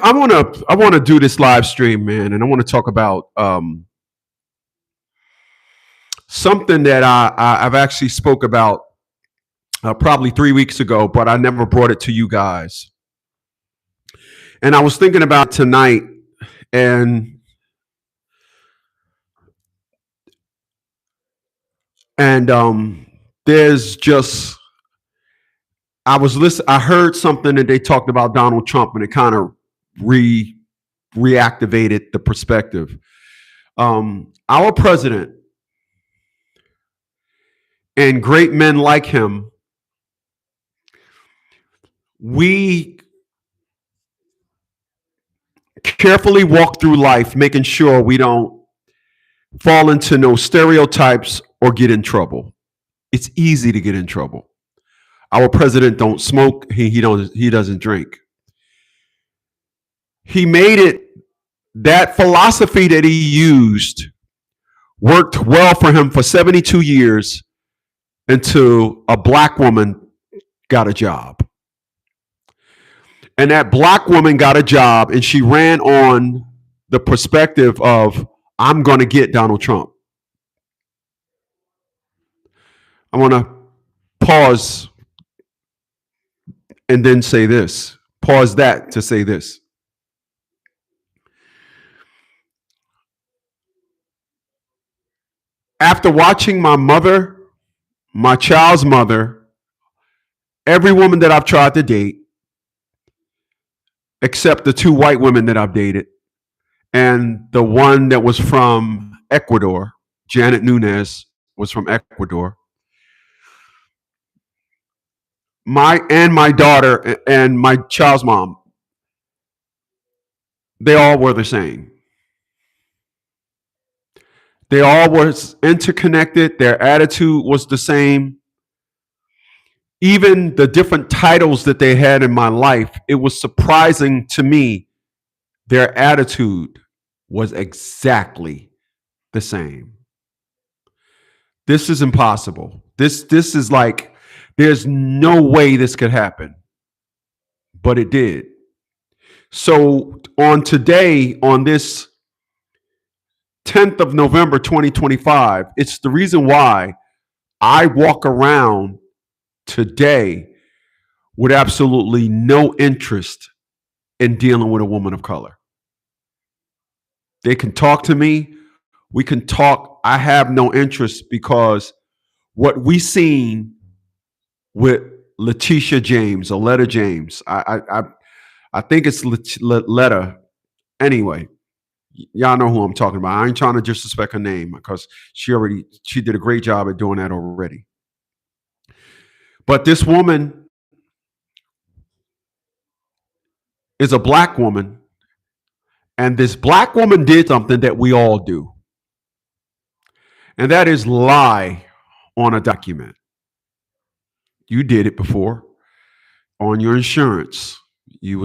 I wanna do this live stream, man, and I want to talk about something that I've actually spoke about probably 3 weeks ago, but I never brought it to you guys. And I was thinking about tonight, and and there's just I heard something that they talked about Donald Trump, and it kind of reactivated the perspective. Our president and great men like him, we carefully walk through life making sure we don't fall into no stereotypes or get in trouble. It's easy to get in trouble. Our president don't smoke, he doesn't drink. He made it, that philosophy that he used worked well for him for 72 years until a black woman got a job. And that black woman got a job, and she ran on the perspective of, I'm going to get Donald Trump. I want to pause and then say this. Pause that to say this. After watching my mother, my child's mother, every woman that I've tried to date, except the two white women that I've dated, and the one that was from Ecuador, Janet Nunez was from Ecuador. My daughter and my child's mom, they all were the same. They all was interconnected. Their attitude was the same. Even the different titles that they had in my life, it was surprising to me. Their attitude was exactly the same. This is impossible. This is like, there's no way this could happen. But it did. So on today, on this 10th of November, 2025, it's the reason why I walk around today with absolutely no interest in dealing with a woman of color. They can talk to me. We can talk. I have no interest, because what we seen with Letita James or Letta James, I think it's Letta. Anyway, y'all know who I'm talking about. I ain't trying to disrespect her name, because she did a great job at doing that already. But this woman is a black woman, and this black woman did something that we all do, and that is lie on a document. You did it before on your insurance. You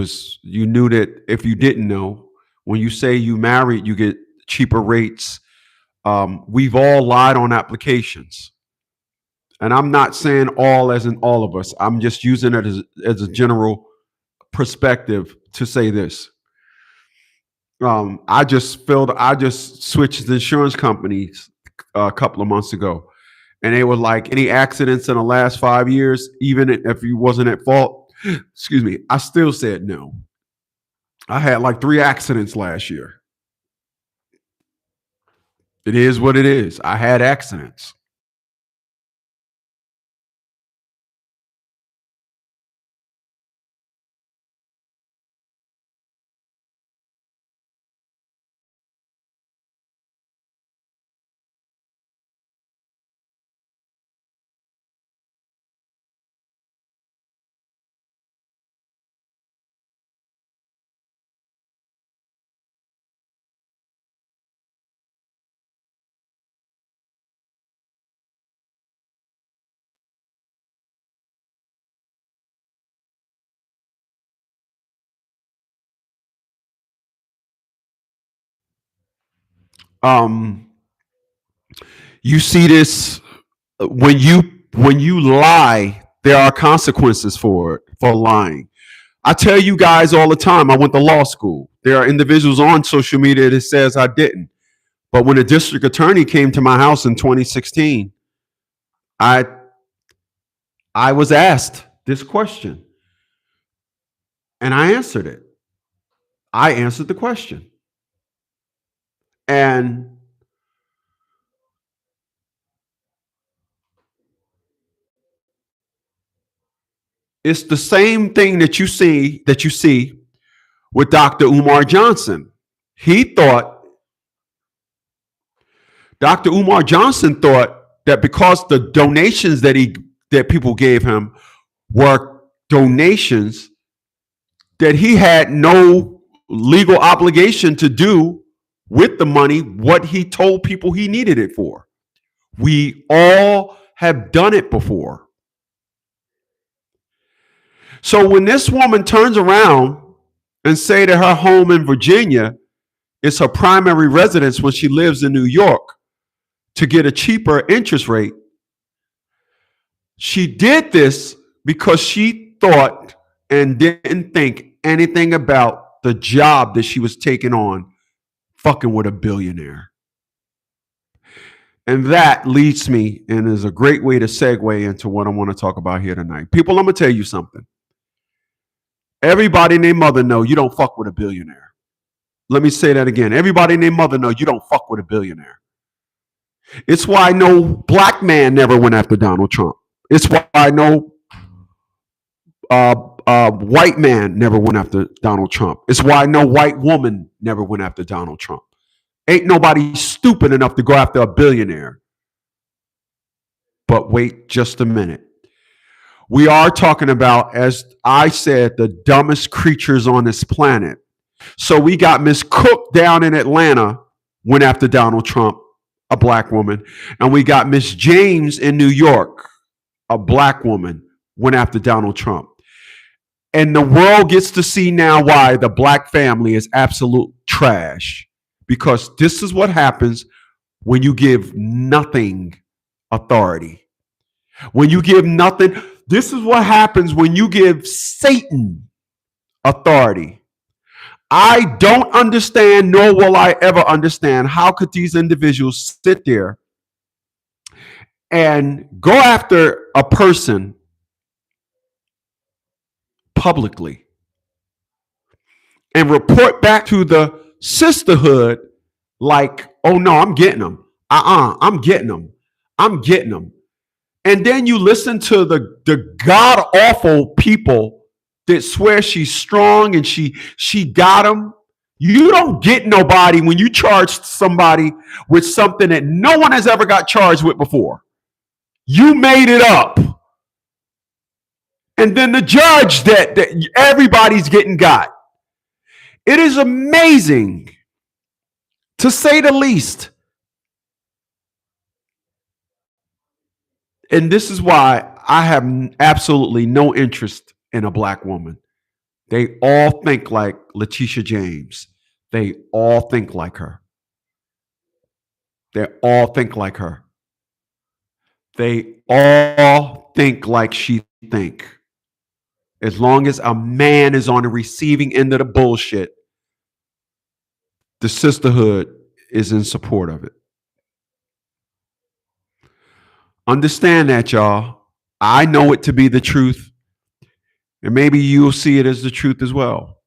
knew that. If you didn't know, when you say you married, you get cheaper rates. We've all lied on applications. And I'm not saying all as in all of us. I'm just using it as a general perspective to say this. I just switched insurance companies a couple of months ago, and they were like, any accidents in the last 5 years, even if you wasn't at fault, excuse me, I still said no. I had like 3 accidents last year. It is what it is. I had accidents. Um, you see this when you lie, there are consequences for lying. I tell you guys all the time, I went to law school. There are individuals on social media that says I didn't. But when a district attorney came to my house in 2016, I I was asked this question and I answered it. I answered the question. And it's the same thing that you see with Dr. Umar Johnson. He thought Dr. Umar Johnson thought that because the donations that people gave him were donations, that he had no legal obligation to do with the money what he told people he needed it for. We all have done it before. So when this woman turns around and say that her home in Virginia is her primary residence when she lives in New York to get a cheaper interest rate, she did this because she thought and didn't think anything about the job that she was taking on fucking with a billionaire. And that leads me and is a great way to segue into what I want to talk about here tonight. People, I'm going to tell you something. Everybody and their mother know you don't fuck with a billionaire. Let me say that again. Everybody and their mother know you don't fuck with a billionaire. It's why no black man never went after Donald Trump. It's why no white man never went after Donald Trump. It's why no white woman never went after Donald Trump. Ain't nobody stupid enough to go after a billionaire. But wait just a minute. We are talking about, as I said, the dumbest creatures on this planet. So we got Miss Cook down in Atlanta, went after Donald Trump, a black woman. And we got Miss James in New York, a black woman, went after Donald Trump. And the world gets to see now why the black family is absolute trash. Because this is what happens when you give nothing authority. When you give nothing, this is what happens when you give Satan authority. I don't understand, nor will I ever understand, how could these individuals sit there and go after a person publicly and report back to the sisterhood like, oh no, I'm getting them. I'm getting them. I'm getting them. And then you listen to the god awful people that swear she's strong and she got them. You don't get nobody when you charge somebody with something that no one has ever got charged with before. You made it up. And then the judge that everybody's getting got. It is amazing, to say the least. And this is why I have absolutely no interest in a black woman. They all think like Letitia James. They all think like her. They all think like her. They all think like she think. As long as a man is on the receiving end of the bullshit, the sisterhood is in support of it. Understand that, y'all. I know it to be the truth. And maybe you'll see it as the truth as well.